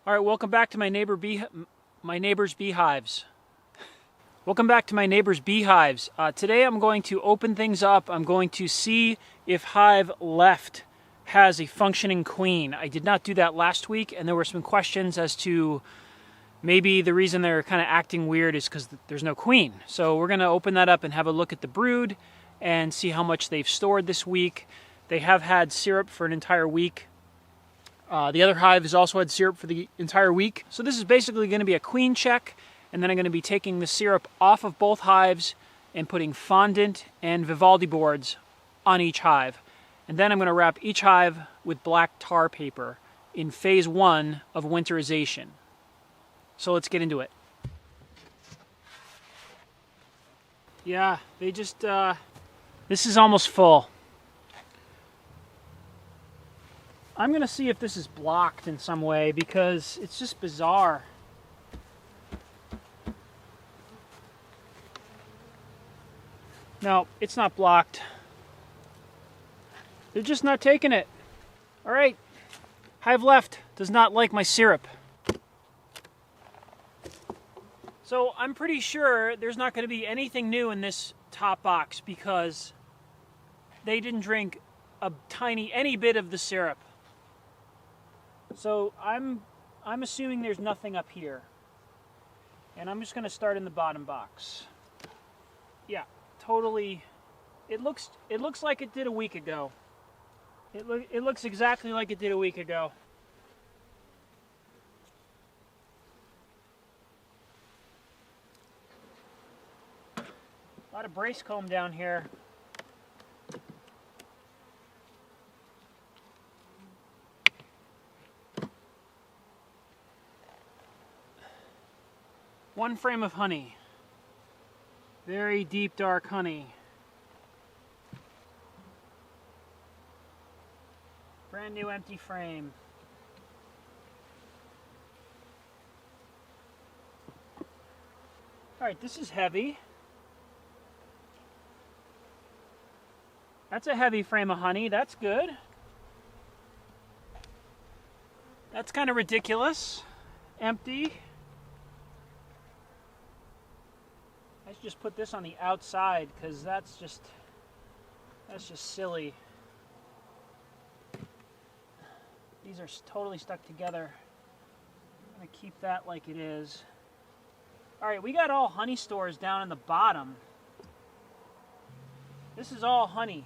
All right, welcome back to my neighbor's beehives. Welcome back to my neighbor's beehives. Today I'm going to open things up. I'm going to see if Hive left has a functioning queen. I did not do that last week, and there were some questions as to maybe the reason they're kind of acting weird is because there's no queen. So we're going to open that up and have a look at the brood and see how much they've stored this week. They have had syrup for an entire week. The other hive has also had syrup for the entire week. So this is basically going to be a queen check, and then I'm going to be taking the syrup off of both hives and putting fondant and Vivaldi boards on each hive. And then I'm going to wrap each hive with black tar paper in phase 1 of winterization. So let's get into it. Yeah, they just, this is almost full. I'm going to see if this is blocked in some way because it's just bizarre. No, it's not blocked. They're just not taking it. All right, hive left does not like my syrup. So I'm pretty sure there's not going to be anything new in this top box because they didn't drink any bit of the syrup. So I'm assuming there's nothing up here. And I'm just going to start in the bottom box. Yeah, totally. It looks like it did a week ago. It looks exactly like it did a week ago. A lot of brace comb down here. One frame of honey. Very deep, dark honey. Brand new empty frame. All right, this is heavy. That's a heavy frame of honey. That's good. That's kind of ridiculous. Empty. I should just put this on the outside because that's just silly. These are totally stuck together. I'm gonna keep that like it is. All right, we got all honey stores down in the bottom. This is all honey.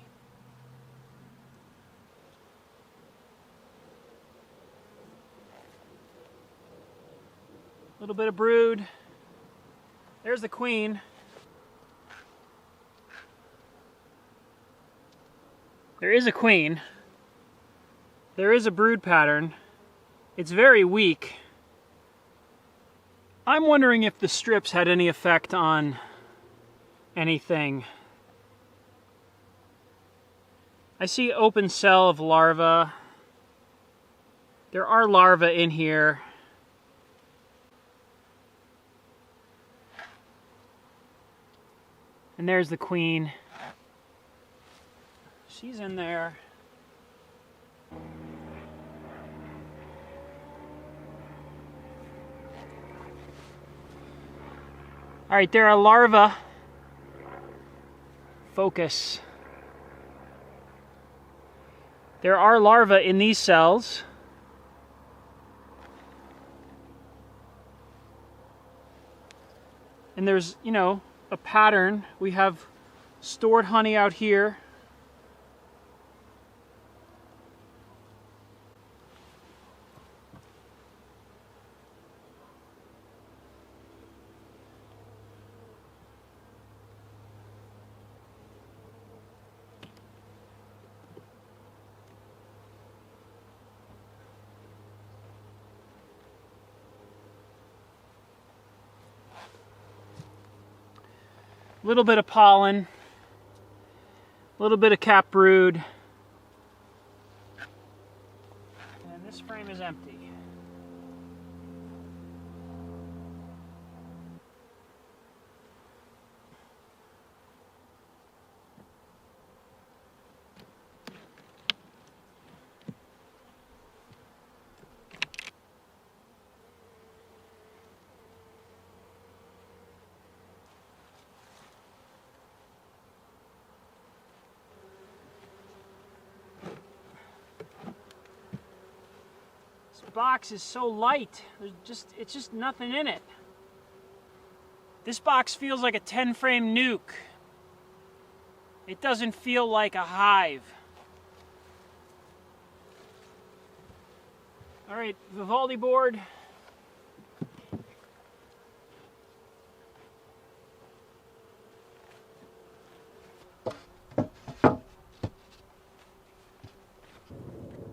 A little bit of brood. There's the queen. There is a queen. There is a brood pattern. It's very weak. I'm wondering if the strips had any effect on anything. I see open cell of larvae. There are larvae in here. And there's the queen. She's in there. All right, there are larvae. Focus. There are larvae in these cells. And there's, a pattern. We have stored honey out here. A little bit of pollen, a little bit of cap brood, and this frame is empty. box is so light. It's just nothing in it. This box feels like a 10-frame nuke. It doesn't feel like a hive. All right, Vivaldi board.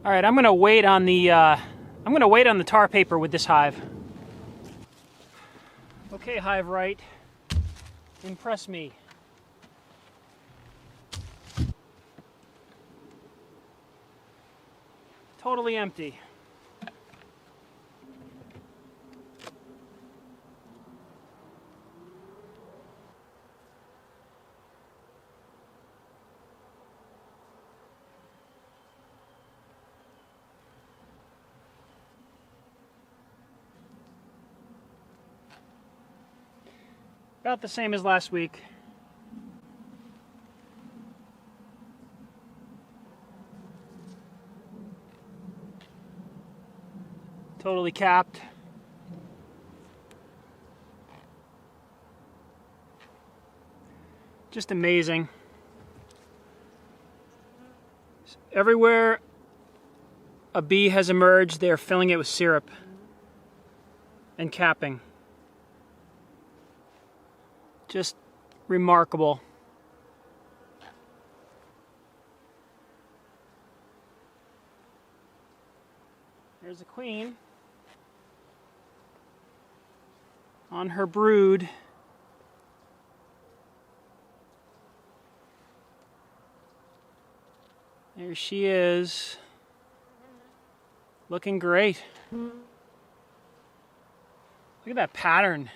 All right, I'm gonna wait on the tar paper with this hive. Okay, Hive right, impress me. Totally empty. About the same as last week. Totally capped. Just amazing. Everywhere a bee has emerged, they are filling it with syrup and capping. Just remarkable. There's the queen on her brood. There she is, looking great. Look at that pattern.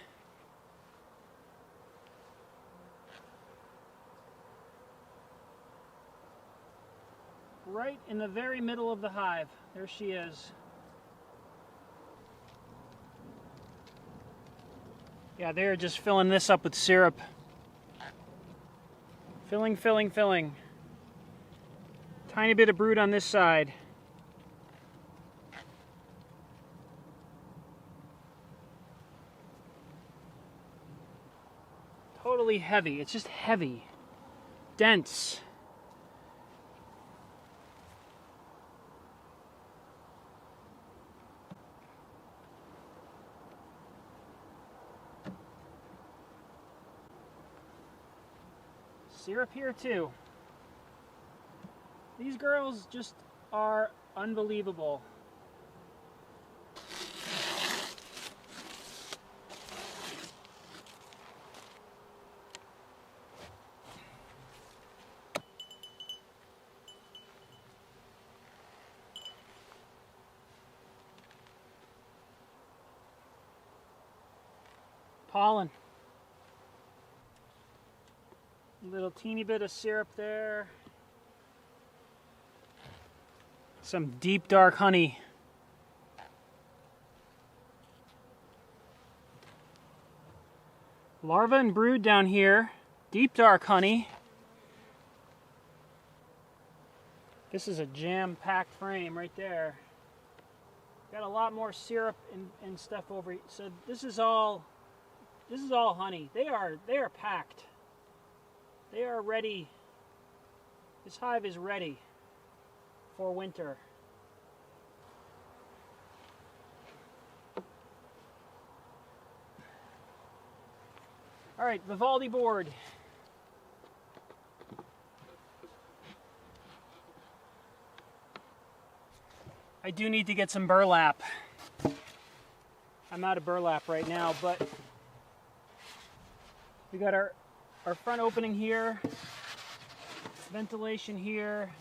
Right in the very middle of the hive. There she is. Yeah, they're just filling this up with syrup. Filling, filling, filling. Tiny bit of brood on this side. Totally heavy. It's just heavy. Dense. Syrup here too. These girls just are unbelievable. Pollen. Little teeny bit of syrup there. Some deep dark honey. Larva and brood down here. Deep dark honey. This is a jam-packed frame right there. Got a lot more syrup and stuff over here. So this is all honey. They are packed. They are ready. This hive is ready for winter. All right, Vivaldi board. I do need to get some burlap. I'm out of burlap right now, but we got our front opening here, ventilation here.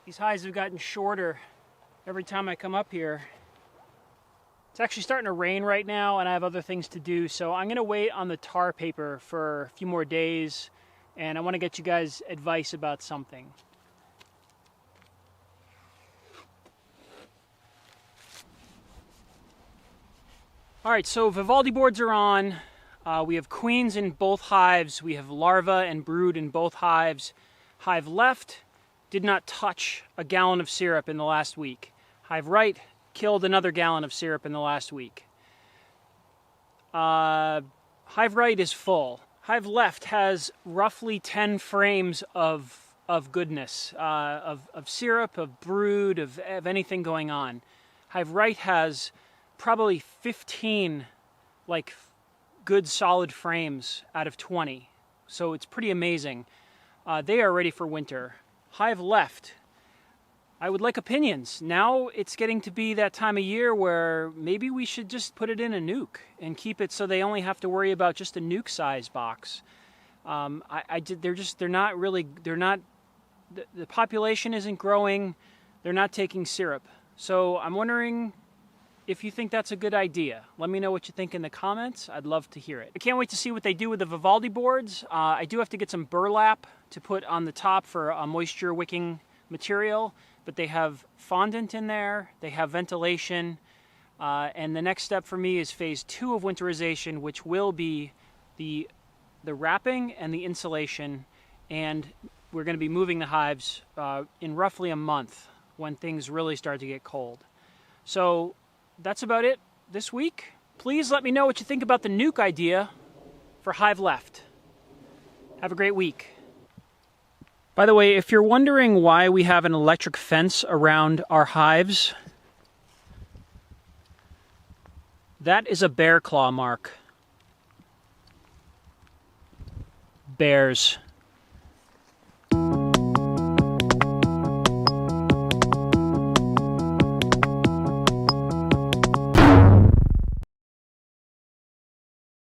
These hives have gotten shorter every time I come up here. It's actually starting to rain right now and I have other things to do, so I'm going to wait on the tar paper for a few more days, and I want to get you guys advice about something. All right, so Vivaldi boards are on. We have queens in both hives. We have larvae and brood in both hives. Hive left did not touch a gallon of syrup in the last week. Hive right killed another gallon of syrup in the last week. Hive right is full. Hive left has roughly 10 frames of goodness, of syrup, of brood, of anything going on. Hive right has probably 15 like good solid frames out of 20. So it's pretty amazing. They are ready for winter. Hive left. I would like opinions. Now it's getting to be that time of year where maybe we should just put it in a nuke and keep it so they only have to worry about just a nuke size box. They're not really, the population isn't growing. They're not taking syrup. So I'm wondering if you think that's a good idea. Let me know what you think in the comments. I'd love to hear it. I can't wait to see what they do with the Vivaldi boards. I do have to get some burlap to put on the top for a moisture wicking material, but they have fondant in there, they have ventilation, and the next step for me is phase 2 of winterization, which will be the wrapping and the insulation, and we're going to be moving the hives in roughly a month when things really start to get cold. So that's about it this week. Please let me know what you think about the nuke idea for Hive left. Have a great week. By the way, if you're wondering why we have an electric fence around our hives, that is a bear claw mark. Bears.